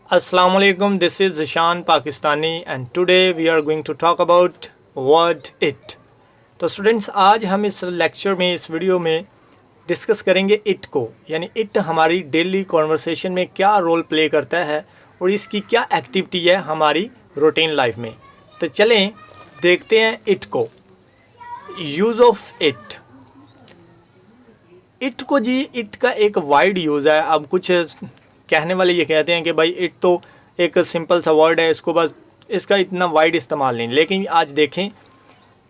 Assalamualaikum, this is Zishan Pakistani and today we are going to talk about word it। तो students, आज हम इस lecture में, इस वीडियो में डिस्कस करेंगे इट को, यानी इट हमारी डेली कॉन्वर्सेशन में क्या रोल प्ले करता है और इसकी क्या एक्टिविटी है हमारी रूटीन लाइफ में। तो चलें देखते हैं इट को। Use of it. इट को जी, इट का एक वाइड यूज़ है। अब कुछ कहने वाले ये कहते हैं कि भाई इट तो एक सिंपल सा वर्ड है, इसको बस इसका इतना वाइड इस्तेमाल नहीं। लेकिन आज देखें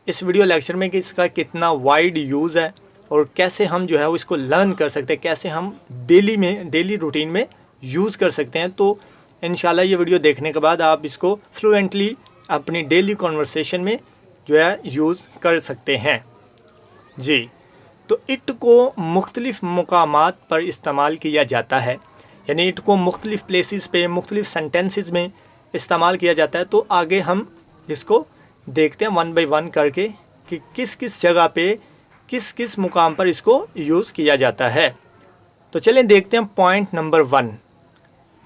इस वीडियो लेक्चर में कि इसका कितना वाइड यूज़ है और कैसे हम जो है वो इसको लर्न कर सकते हैं, कैसे हम डेली रूटीन में यूज़ कर सकते हैं। तो इंशाल्लाह ये वीडियो देखने के बाद आप इसको फ्लुएंटली अपनी डेली कॉन्वर्सेशन में जो है यूज़ कर सकते हैं जी। तो इट को मुख्तलिफ़ मकामात पर इस्तेमाल किया जाता है, यानी इट को मुख्तलिफ़ प्लेसेस पे, मुख्तलिफ़ सेंटेंसेस में इस्तेमाल किया जाता है। तो आगे हम इसको देखते हैं वन बाय वन करके कि किस किस जगह पे, किस किस मुकाम पर इसको यूज़ किया जाता है। तो चलें देखते हैं पॉइंट नंबर 1,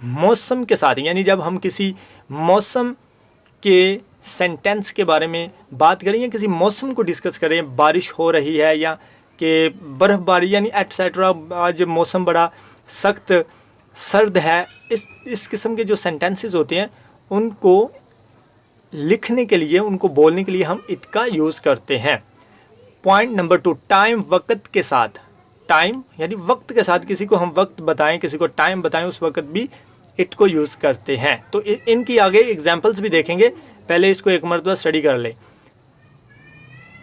मौसम के साथ। यानी जब हम किसी मौसम के सेंटेंस के बारे में बात करें या किसी मौसम को डिस्कस करें, बारिश हो रही है या कि बर्फ़बारी यानी एटसेट्रा, आज मौसम बड़ा सख्त सर्द है, इस किस्म के जो सेंटेंसेस होते हैं उनको लिखने के लिए, उनको बोलने के लिए हम इट का यूज़ करते हैं। पॉइंट नंबर 2, टाइम, वक्त के साथ। टाइम यानी वक्त के साथ, किसी को हम वक्त बताएं, किसी को टाइम बताएं, उस वक्त भी इट को यूज़ करते हैं। तो इनकी आगे एग्जांपल्स भी देखेंगे, पहले इसको एक मरतबा स्टडी कर ले।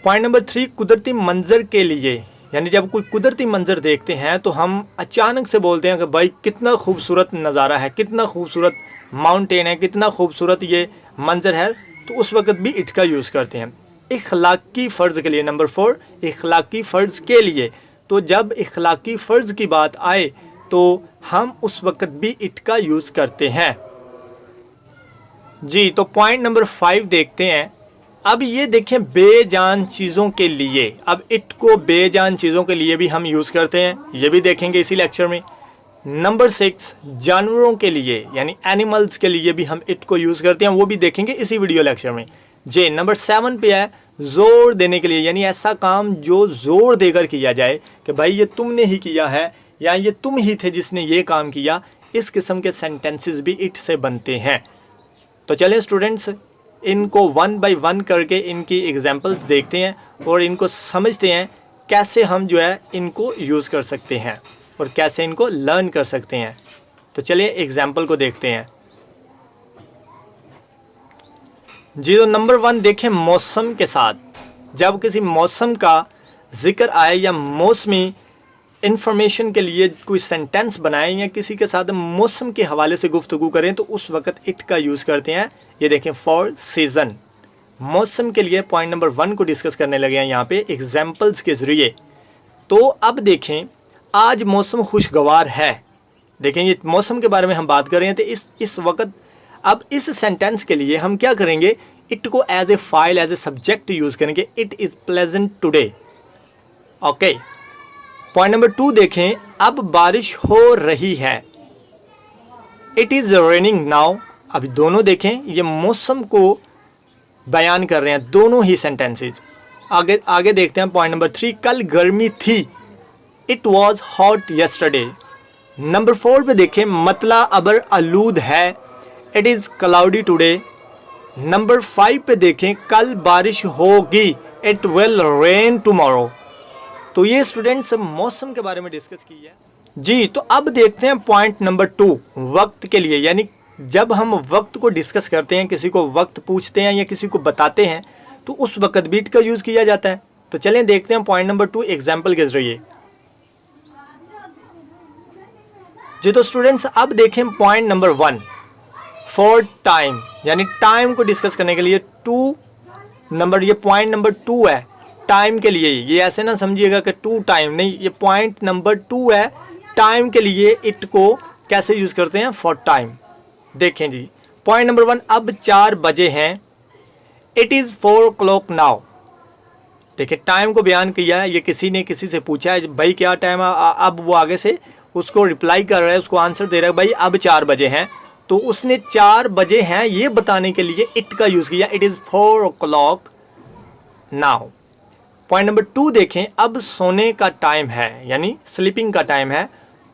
पॉइंट नंबर 3, कुदरती मंजर के लिए। यानी जब कोई कुदरती मंजर देखते हैं तो हम अचानक से बोलते हैं कि भाई कितना खूबसूरत नज़ारा है, कितना खूबसूरत माउंटेन है, कितना खूबसूरत ये मंजर है, तो उस वक्त भी इट का यूज़ करते हैं। इखलाकी फ़र्ज़ के लिए, नंबर 4, इखलाकी फ़र्ज़ के लिए। तो जब इखलाकी फ़र्ज़ की बात आए तो हम उस वक्त भी इट का यूज़ करते हैं जी। तो पॉइंट नंबर 5 देखते हैं। अब ये देखें, बेजान चीज़ों के लिए। अब इट को बेजान चीज़ों के लिए भी हम यूज़ करते हैं, ये भी देखेंगे इसी लेक्चर में। नंबर 6, जानवरों के लिए यानी एनिमल्स के लिए भी हम इट को यूज़ करते हैं, वो भी देखेंगे इसी वीडियो लेक्चर में जी। नंबर 7 पे है ज़ोर देने के लिए, यानी ऐसा काम जो ज़ोर देकर किया जाए कि भाई ये तुमने ही किया है या ये तुम ही थे जिसने ये काम किया। इस किस्म के सेंटेंसेस भी इट से बनते हैं। तो चलें स्टूडेंट्स, इनको वन बाय वन करके इनकी एग्जांपल्स देखते हैं और इनको समझते हैं कैसे हम जो है इनको यूज़ कर सकते हैं और कैसे इनको लर्न कर सकते हैं। तो चलिए एग्जांपल को देखते हैं जी। तो नंबर 1 देखें, मौसम के साथ। जब किसी मौसम का जिक्र आए या मौसमी इंफॉर्मेशन के लिए कोई सेंटेंस बनाएं या किसी के साथ मौसम के हवाले से गुफ्तगू करें तो उस वक्त इट का यूज़ करते हैं। ये देखें, फॉर सीज़न, मौसम के लिए पॉइंट नंबर 1 को डिस्कस करने लगे हैं यहाँ पे एग्जांपल्स के ज़रिए। तो अब देखें, आज मौसम खुशगवार है। देखें, ये मौसम के बारे में हम बात कर रहे हैं। तो इस वक्त अब इस सेंटेंस के लिए हम क्या करेंगे, इट को as a file, as a subject use करेंगे। It is pleasant today. Okay, point number 2 देखें, अब बारिश हो रही है। It is raining now. अभी दोनों देखें, ये मौसम को बयान कर रहे हैं दोनों ही सेंटेंसेस। आगे देखते हैं पॉइंट नंबर 3, कल गर्मी थी। It was hot yesterday. Number 4 पे देखें, मतला अबर आलूद है। It is cloudy today. Number 5 पे देखें, कल बारिश होगी। It will rain tomorrow. तो ये स्टूडेंट्स मौसम के बारे में डिस्कस की है जी। तो अब देखते हैं पॉइंट नंबर 2, वक्त के लिए। यानी जब हम वक्त को डिस्कस करते हैं, किसी को वक्त पूछते हैं या किसी को बताते हैं तो उस वक्त भी इट का यूज़ किया जाता है। तो चलें देखते हैं पॉइंट नंबर 2 एग्जाम्पल के जरिए जी। तो स्टूडेंट्स अब देखें पॉइंट नंबर 1, फॉर टाइम, यानी टाइम को डिस्कस करने के लिए 2 नंबर, ये पॉइंट नंबर 2 है टाइम के लिए। ये ऐसे ना समझिएगा कि 2 टाइम नहीं, ये पॉइंट नंबर 2 है टाइम के लिए। इट को कैसे यूज़ करते हैं, फॉर टाइम। देखें जी, पॉइंट नंबर 1, अब 4 बजे हैं। It is 4 o'clock now. देखिए, टाइम को बयान किया है, ये किसी ने किसी से पूछा है भाई क्या टाइम है, अब वो आगे से उसको रिप्लाई कर रहा है, उसको आंसर दे रहा है भाई अब 4 बजे हैं। तो उसने 4 बजे हैं ये बताने के लिए इट का यूज़ किया, it is 4 o'clock now. Point number 2 देखें, अब सोने का टाइम है यानी स्लीपिंग का टाइम है।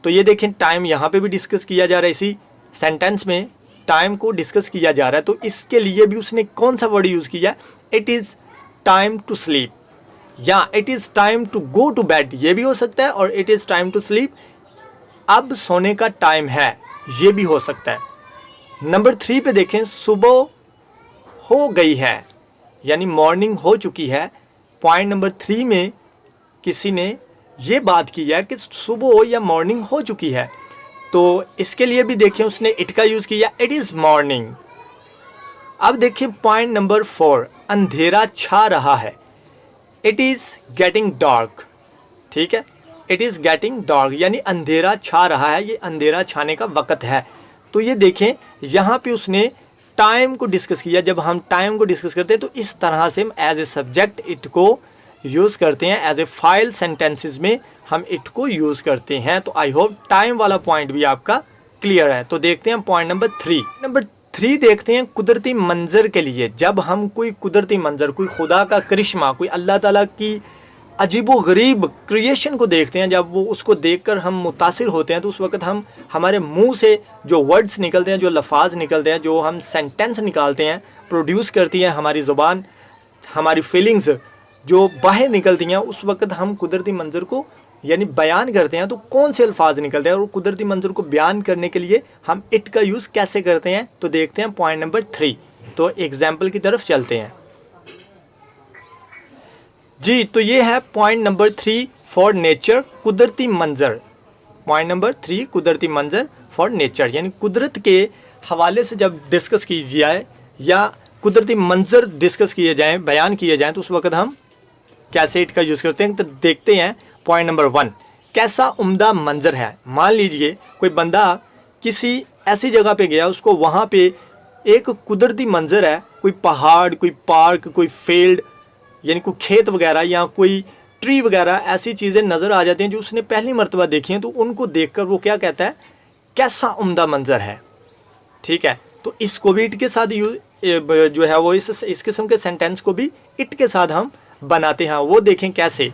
तो ये देखें टाइम यहाँ पे भी डिस्कस किया जा रहा है, इसी सेंटेंस में टाइम को डिस्कस किया जा रहा है। तो इसके लिए भी उसने कौन सा वर्ड यूज़ किया, it is time to sleep या it is time to go to bed, ये भी हो सकता है, और it is time to sleep, अब सोने का टाइम है, ये भी हो सकता है। नंबर 3 पे देखें, सुबह हो गई है यानी मॉर्निंग हो चुकी है। पॉइंट नंबर 3 में किसी ने ये बात की है कि सुबह या मॉर्निंग हो चुकी है, तो इसके लिए भी देखें उसने इट का यूज़ किया, इट इज़ मॉर्निंग। अब देखिए पॉइंट नंबर 4, अंधेरा छा रहा है, इट इज़ गेटिंग डार्क। ठीक है, इट इज़ गेटिंग डार्क यानी अंधेरा छा रहा है, ये अंधेरा छाने का वक्त है। तो ये देखें यहाँ पे उसने टाइम को डिस्कस किया। जब हम टाइम को डिस्कस करते हैं तो इस तरह से हम एज ए सब्जेक्ट इट को यूज़ करते हैं, एज ए फाइल सेंटेंसेस में हम इट को यूज़ करते हैं। तो आई होप टाइम वाला पॉइंट भी आपका क्लियर है। तो देखते हैं पॉइंट नंबर 3। नंबर 3 देखते हैं कुदरती मंजर के लिए। जब हम कोई कुदरती मंजर, कोई खुदा का करिश्मा, कोई अल्लाह ताला की अजीबो गरीब क्रिएशन को देखते हैं, जब वो उसको देखकर हम मुतासिर होते हैं, तो उस वक्त हम हमारे मुंह से जो वर्ड्स निकलते हैं, जो लफाज निकलते हैं, जो हम सेंटेंस निकालते हैं, प्रोड्यूस करती है हमारी ज़ुबान, हमारी फीलिंग्स जो बाहर निकलती हैं, उस वक्त हम कुदरती मंजर को यानी बयान करते हैं। तो कौन से अल्फाज निकलते हैं और कुदरती मंजर को बयान करने के लिए हम इट का यूज़ कैसे करते हैं, तो देखते हैं पॉइंट नंबर 3। तो एग्जाम्पल की तरफ चलते हैं जी। तो ये है पॉइंट नंबर 3 फॉर नेचर, कुदरती मंजर। पॉइंट नंबर 3 कुदरती मंजर फॉर नेचर यानी कुदरत के हवाले से जब डिस्कस की जाए या कुदरती मंजर डिस्कस किए जाएं, बयान किए जाएं, तो उस वक्त हम कैसे इट का यूज़ करते हैं। तो देखते हैं पॉइंट नंबर 1, कैसा उम्दा मंजर है। मान लीजिए कोई बंदा किसी ऐसी जगह पे गया, उसको वहाँ पे एक कुदरती मंजर है, कोई पहाड़, कोई पार्क, कोई फील्ड यानी कोई खेत वगैरह या कोई ट्री वगैरह, ऐसी चीज़ें नज़र आ जाती हैं जो उसने पहली मर्तबा देखी हैं। तो उनको देखकर वो क्या कहता है, कैसा उम्दा मंजर है। ठीक है, तो इसको भी इट के साथ जो है वो इस किस्म के सेंटेंस को भी इट के साथ हम बनाते हैं। वो देखें कैसे,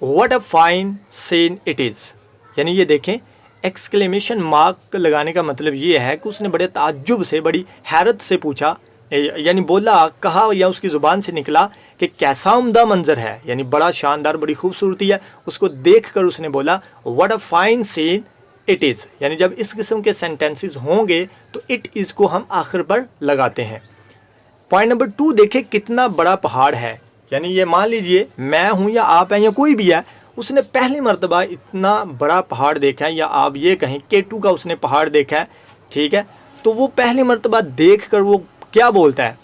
what a fine seen it is, यानी ये देखें एक्सक्लेमेशन मार्क लगाने का मतलब ये है कि उसने बड़े ताज्जुब से, बड़ी हैरत से पूछा, यानी बोला, कहा या उसकी ज़ुबान से निकला कि कैसा उम्दा मंजर है, यानी बड़ा शानदार, बड़ी खूबसूरती है। उसको देखकर उसने बोला what a fine seen it is, यानी जब इस किस्म के सेंटेंसेस होंगे तो इट इज़ को हम आखिर पर लगाते हैं। पॉइंट नंबर 2 देखें, कितना बड़ा पहाड़ है। यानी ये मान लीजिए मैं हूँ या आप हैं या कोई भी है, उसने पहली मर्तबा इतना बड़ा पहाड़ देखा है, या आप ये कहें K2 का उसने पहाड़ देखा है। ठीक है, तो वो पहली मर्तबा देख कर वो क्या बोलता है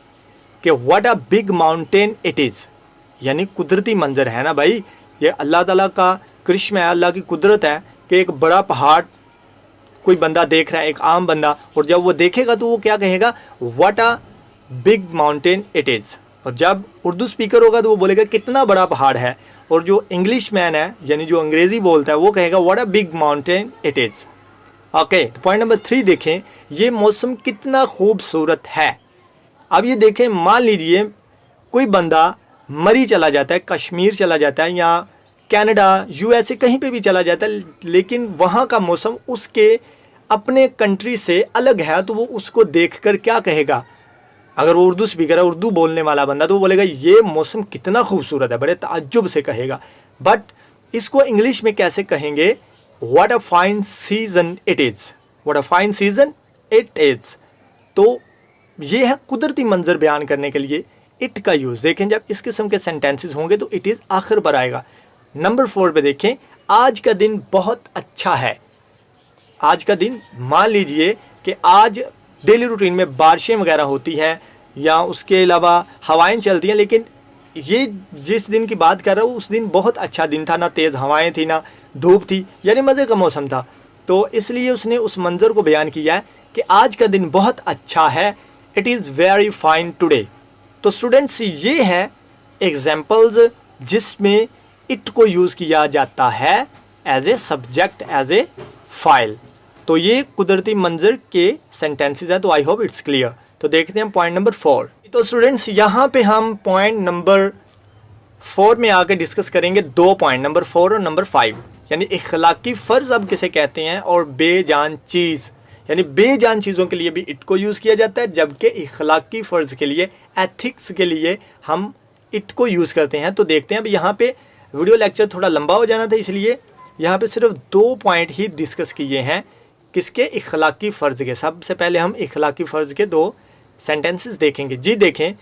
कि what a big mountain it is, यानी कुदरती मंजर है ना भाई, ये अल्लाह ताला का करिश्मा है, अल्लाह की कुदरत है कि एक बड़ा पहाड़ कोई बंदा देख रहा है, एक आम बंदा, और जब वो देखेगा तो वो क्या कहेगा, what a big mountain it is. और जब उर्दू स्पीकर होगा तो वो बोलेगा कितना बड़ा पहाड़ है, और जो इंग्लिश मैन है यानी जो अंग्रेज़ी बोलता है वो कहेगा what a big mountain it is. Okay, तो पॉइंट नंबर 3 देखें, ये मौसम कितना खूबसूरत है। अब ये देखें, मान लीजिए कोई बंदा मरी चला जाता है, कश्मीर चला जाता है या कनाडा, USA कहीं पे भी चला जाता है, लेकिन वहाँ का मौसम उसके अपने कंट्री से अलग है, तो वो उसको देखकर क्या कहेगा, अगर वो उर्दू स्पीकर है, उर्दू बोलने वाला बंदा, तो वो बोलेगा ये मौसम कितना खूबसूरत है, बड़े ताज्जुब से कहेगा। बट इसको इंग्लिश में कैसे कहेंगे, what a fine season it is, what a fine season it is. तो ये है कुदरती मंजर बयान करने के लिए इट का यूज़। देखें जब इस किस्म के सेंटेंसेस होंगे तो इट इज़ आखिर पर आएगा। नंबर 4 पे देखें, आज का दिन बहुत अच्छा है। आज का दिन, मान लीजिए कि आज डेली रूटीन में बारिशें वगैरह होती हैं या उसके अलावा हवाएं चलती हैं, लेकिन ये जिस दिन की बात कर रहा हूँ उस दिन बहुत अच्छा दिन था, ना तेज़ हवाएं थी ना धूप थी, यानी मज़े का मौसम था। तो इसलिए उसने उस मंज़र को बयान किया है कि आज का दिन बहुत अच्छा है, it is very fine today. तो स्टूडेंट्स ये है एग्जाम्पल्स जिसमें इट को यूज़ किया जाता है as a subject, as a file. तो ये कुदरती मंजर के सेंटेंसेस हैं। तो आई होप इट्स क्लियर। तो देखते हैं पॉइंट नंबर 4। तो स्टूडेंट्स यहाँ पे हम पॉइंट नंबर 4 में आकर डिस्कस करेंगे 2 पॉइंट, नंबर 4 और नंबर 5, यानी इखलाकी फ़र्ज़ अब किसे कहते हैं और बेजान चीज़, यानी बेजान चीज़ों के लिए भी इट को यूज़ किया जाता है, जबकि इखलाकी फ़र्ज़ के लिए, एथिक्स के लिए हम इट को यूज़ करते हैं। तो देखते हैं। अब यहाँ पे वीडियो लेक्चर थोड़ा लंबा हो जाना था, इसलिए यहाँ पे सिर्फ 2 पॉइंट ही डिस्कस किए हैं किसके, इखलाकी फ़र्ज़ के। सबसे पहले हम इखलाकी फ़र्ज़ के 2 सेंटेंसेस देखेंगे। जी देखें,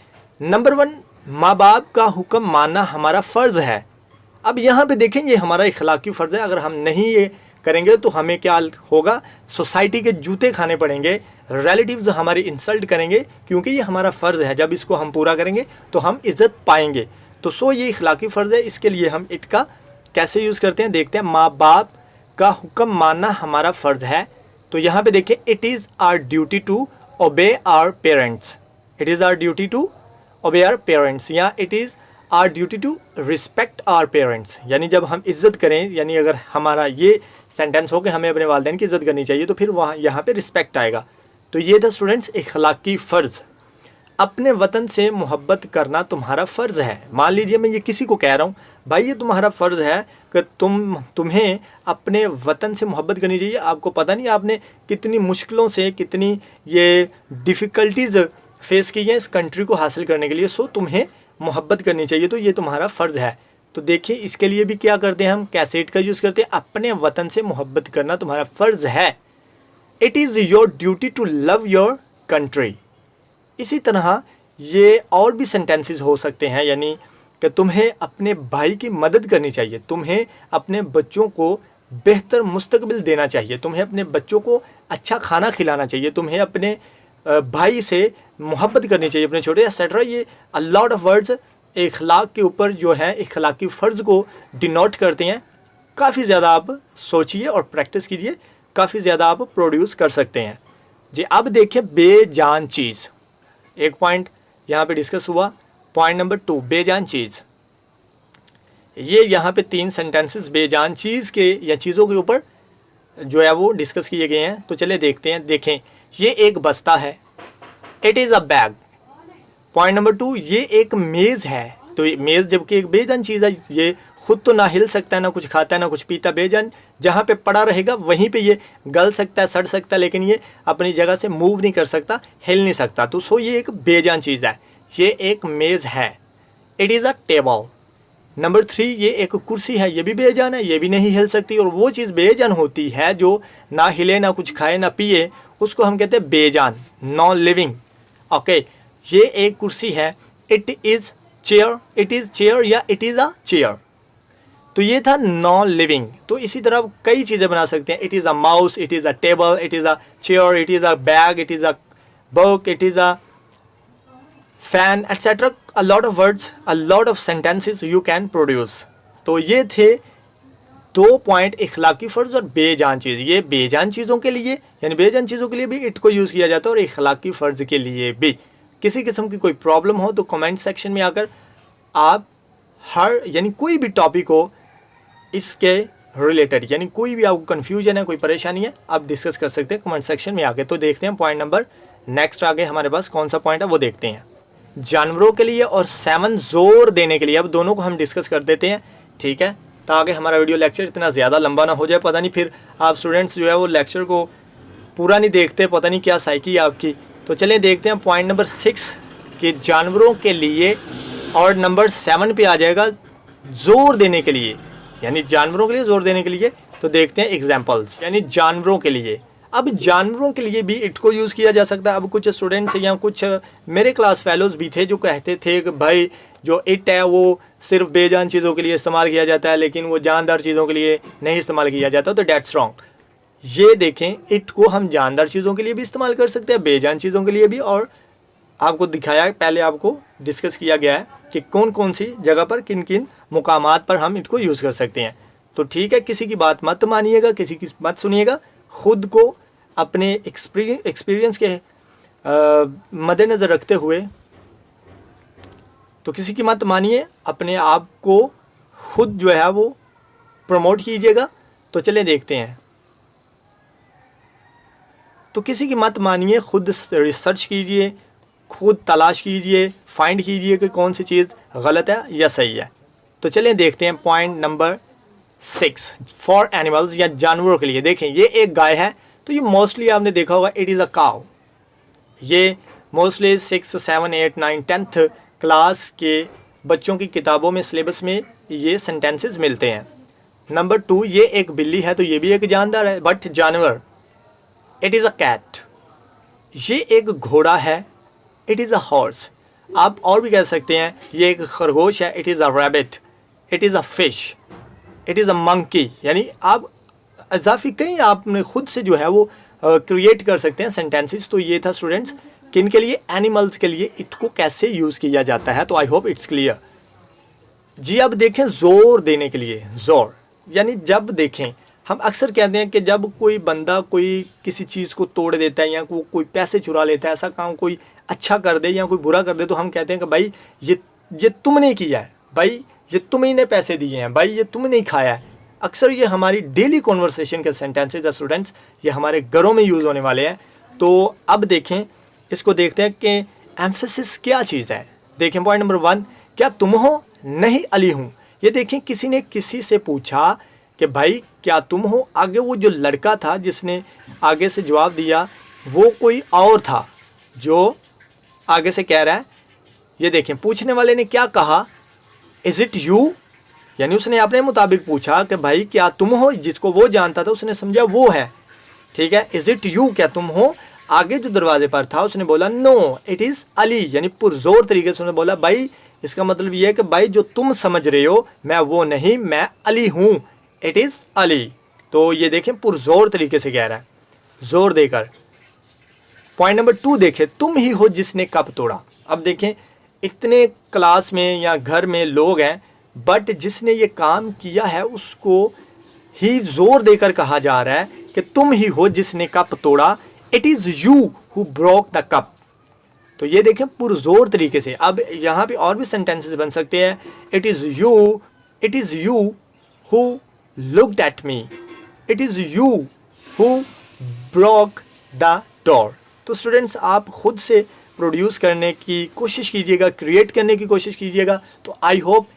नंबर 1, माँ बाप का हुक्म मानना हमारा फ़र्ज़ है। अब यहाँ पे देखें, ये हमारा इखलाकी फ़र्ज़ है। अगर हम नहीं ये करेंगे तो हमें क्या होगा, सोसाइटी के जूते खाने पड़ेंगे, रिलेटिव्स हमारी इंसल्ट करेंगे, क्योंकि ये हमारा फ़र्ज़ है। जब इसको हम पूरा करेंगे तो हम इज़्ज़त पाएंगे। तो ये इखलाकी फ़र्ज़ है, इसके लिए हम इट का कैसे यूज़ करते हैं देखते हैं। माँ बाप का हुक्म मानना हमारा फ़र्ज़ है। तो यहाँ पे देखिए, it is our duty to obey our parents. It is our duty to obey our parents, या it is our duty to respect our parents. यानी जब हम इज़्ज़त करें, यानी अगर हमारा ये सेंटेंस हो कि हमें अपने वालिदैन की इज़्ज़त करनी चाहिए, तो फिर वहाँ यहाँ पे रिस्पेक्ट आएगा। तो ये था स्टूडेंट्स इखलाकी फ़र्ज़। अपने वतन से मोहब्बत करना तुम्हारा फ़र्ज़ है। मान लीजिए मैं ये किसी को कह रहा हूँ, भाई ये तुम्हारा फ़र्ज़ है कि तुम्हें अपने वतन से मोहब्बत करनी चाहिए। आपको पता नहीं आपने कितनी मुश्किलों से, कितनी ये डिफ़िकल्टीज़ फेस की हैं इस कंट्री को हासिल करने के लिए। सो तुम्हें मोहब्बत करनी चाहिए, तो ये तुम्हारा फ़र्ज़ है। तो देखिए, इसके लिए भी क्या करते हैं हम, कैसेट का यूज़ करते हैं। अपने वतन से मोहब्बत करना तुम्हारा फ़र्ज़ है। It is your duty to love your country. इसी तरह ये और भी सेंटेंसेस हो सकते हैं, यानी कि तुम्हें अपने भाई की मदद करनी चाहिए, तुम्हें अपने बच्चों को बेहतर मुस्तकबिल देना चाहिए, तुम्हें अपने बच्चों को अच्छा खाना खिलाना चाहिए, तुम्हें अपने भाई से मोहब्बत करनी चाहिए, अपने छोटे, एक्सेट्रा। ये अ लॉट ऑफ वर्ड्स इखलाक के ऊपर जो है, इखलाकी फ़र्ज़ को डिनोट करते हैं। काफ़ी ज़्यादा आप सोचिए और प्रैक्टिस कीजिए, काफ़ी ज़्यादा आप प्रोड्यूस कर सकते हैं। जी अब देखिए, बेजान चीज़, एक पॉइंट यहाँ पे डिस्कस हुआ। पॉइंट नंबर 2, बेजान चीज़। ये यहाँ पे 3 सेंटेंसेस बेजान चीज़ के या चीज़ों के ऊपर जो है वो डिस्कस किए गए हैं। तो चलिए देखते हैं। देखें, ये एक बस्ता है, it is a bag. Point number 2, ये एक मेज़ है। तो ये मेज़ जबकि एक बेजान चीज़ है, ये खुद तो ना हिल सकता है, ना कुछ खाता है, ना कुछ पीता। बेजान, जहाँ पे पड़ा रहेगा वहीं पे ये गल सकता है, सड़ सकता है, लेकिन ये अपनी जगह से मूव नहीं कर सकता, हिल नहीं सकता। तो ये एक बेजान चीज़ है। ये एक मेज़ है, it is a table. Number 3, ये एक कुर्सी है, ये भी बेजान है, ये भी नहीं हिल सकती। और वो चीज़ बेजान होती है जो ना हिले, ना कुछ खाए, ना पिए, उसको हम कहते हैं बेजान, नॉन लिविंग। ओके, ये एक कुर्सी है, it is chair, it is chair या इट इज़ अ चेयर। तो ये था नॉन लिविंग। तो इसी तरह आप कई चीज़ें बना सकते हैं। It is a mouse, it is a table, it is a chair, it is a bag, it is a book, it is a fan, etcetera. A lot of words, a lot of sentences you can produce. तो ये थे 2 point, इखलाकी फ़र्ज़ और बेजान चीज़। ये बेजान चीज़ों के लिए, यानी बेजान चीज़ों के लिए भी इट को यूज़ किया जाता है, और इखलाकी फ़र्ज़ के लिए भी। किसी किस्म की कोई प्रॉब्लम हो तो कमेंट सेक्शन में आकर आप यानी कोई भी टॉपिक हो इसके रिलेटेड, यानी कोई भी आपको कन्फ्यूजन है, कोई परेशानी है, आप डिस्कस कर सकते हैं कमेंट सेक्शन में आके। तो देखते हैं पॉइंट नंबर नेक्स्ट आगे हमारे पास कौन सा पॉइंट है वो देखते हैं। जानवरों के लिए और 7 जोर देने के लिए, अब दोनों को हम डिस्कस कर देते हैं, ठीक है, ताकि हमारा वीडियो लेक्चर इतना ज़्यादा लंबा ना हो जाए। पता नहीं फिर आप स्टूडेंट्स जो है वो लेक्चर को पूरा नहीं देखते, पता नहीं क्या साइकी है आपकी। तो चलिए देखते हैं पॉइंट नंबर 6 कि जानवरों के लिए, और नंबर 7 पे आ जाएगा जोर देने के लिए, यानी जानवरों के लिए जोर देने के लिए। तो देखते हैं एग्जाम्पल्स, यानी जानवरों के लिए। अब जानवरों के लिए भी इट को यूज़ किया जा सकता है। अब कुछ स्टूडेंट्स या कुछ मेरे क्लास फेलोज़ भी थे जो कहते थे कि भाई जो इट है वो सिर्फ बेजान चीज़ों के लिए इस्तेमाल किया जाता है, लेकिन वो जानदार चीज़ों के लिए नहीं इस्तेमाल किया जाता। तो डेट्स रॉन्ग। ये देखें, इट को हम जानदार चीज़ों के लिए भी इस्तेमाल कर सकते हैं, बेजान चीज़ों के लिए भी। और आपको दिखाया, पहले आपको डिस्कस किया गया है कि कौन कौन सी जगह पर, किन किन मुकामात पर हम इनको यूज़ कर सकते हैं। तो ठीक है, किसी की बात मत मानिएगा, किसी की मत सुनिएगा, ख़ुद को अपने एक्सपीरियंस के मद्देनज़र रखते हुए तो किसी की मत मानिए, अपने आप को खुद जो है वो प्रमोट कीजिएगा। तो चलें देखते हैं। तो किसी की मत मानिए, खुद रिसर्च कीजिए, खुद तलाश कीजिए, फाइंड कीजिए कि कौन सी चीज़ गलत है या सही है। तो चलिए देखते हैं पॉइंट नंबर 6 फॉर एनिमल्स, या जानवरों के लिए। देखें ये एक गाय है, तो ये मोस्टली आपने देखा होगा इट इज़ अ काउ। ये मोस्टली 6, 7, 8, 9, 10th क्लास के बच्चों की किताबों में, सिलेबस में ये सेंटेंसेस मिलते हैं। नंबर 2, ये एक बिल्ली है, तो ये भी एक जानदार है, बट जानवर, इट इज़ अ कैट। ये एक घोड़ा है, इट इज़ अ हॉर्स। आप और भी कह सकते हैं ये एक खरगोश है, it is a rabbit. It is a fish, it is a monkey. यानी आप इजाफी कहीं आपने खुद से जो है वो क्रिएट कर सकते हैं सेंटेंसेस। तो ये था स्टूडेंट्स किन के लिए, एनिमल्स के लिए इट को कैसे यूज़ किया जाता है। तो आई होप इट्स क्लियर जी। अब देखें जोर देने के लिए, जोर यानी जब देखें, हम अक्सर कहते हैं कि जब कोई बंदा कोई किसी चीज़ को तोड़ देता है या कोई पैसे चुरा लेता है, ऐसा काम कोई अच्छा कर दे या कोई बुरा कर दे, तो हम कहते हैं कि भाई ये तुमने किया है, भाई ये तुम्ही ने पैसे दिए हैं, भाई ये तुमने ही खाया है। अक्सर ये हमारी डेली कॉन्वर्सेशन के सेंटेंसेज है स्टूडेंट्स, ये हमारे घरों में यूज़ होने वाले हैं। तो अब देखें, इसको देखते हैं कि एम्फेसिस क्या चीज़ है। देखें पॉइंट नंबर 1, क्या तुम हो, नहीं अली हूँ। ये देखें किसी ने किसी से पूछा कि भाई क्या तुम हो, आगे वो जो लड़का था जिसने आगे से जवाब दिया वो कोई और था जो आगे से कह रहा है। ये देखें पूछने वाले ने क्या कहा, इज़ इट यू, यानी उसने अपने मुताबिक पूछा कि भाई क्या तुम हो, जिसको वो जानता था उसने समझा वो है, ठीक है। इज़ इट यू, क्या तुम हो। आगे जो दरवाजे पर था उसने बोला नो इट इज़ अली, यानी पुरजोर तरीके से उसने बोला भाई, इसका मतलब ये है कि भाई जो तुम समझ रहे हो मैं वो नहीं, मैं अली हूँ, इट इज़ अली। तो ये देखें पुरजोर तरीके से कह रहा है, जोर देकर। पॉइंट नंबर 2 देखें, तुम ही हो जिसने कप तोड़ा। अब देखें इतने क्लास में या घर में लोग हैं, बट जिसने ये काम किया है उसको ही जोर देकर कहा जा रहा है कि तुम ही हो जिसने कप तोड़ा, it is you who broke the cup. तो ये देखें पुरजोर तरीके से। अब यहाँ पे और भी सेंटेंसेस बन सकते हैं, it is you who looked at me, it is you who broke the door. तो स्टूडेंट्स आप खुद से प्रोड्यूस करने की कोशिश कीजिएगा, क्रिएट करने की कोशिश कीजिएगा। तो I hope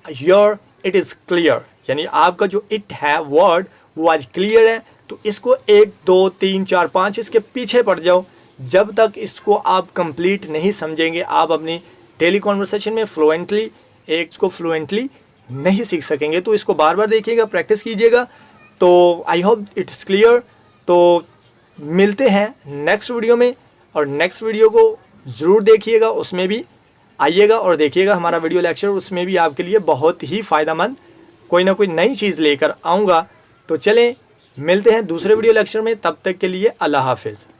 your it is clear, यानी आपका जो इट है वर्ड वो आज क्लियर है। तो इसको 1, 2, 3, 4, 5 इसके पीछे पड़ जाओ। जब तक इसको आप कंप्लीट नहीं समझेंगे, आप अपनी डेली कॉन्वर्सेशन में फ्लुएंटली नहीं सीख सकेंगे। तो इसको बार बार देखिएगा, प्रैक्टिस कीजिएगा। तो आई होप इट्स क्लियर। तो मिलते हैं नेक्स्ट वीडियो में, और नेक्स्ट वीडियो को ज़रूर देखिएगा, उसमें भी आइएगा और देखिएगा हमारा वीडियो लेक्चर। उसमें भी आपके लिए बहुत ही फ़ायदेमंद कोई ना कोई नई चीज़ लेकर आऊँगा। तो चलें मिलते हैं दूसरे वीडियो लेक्चर में, तब तक के लिए अल्लाह हाफिज़।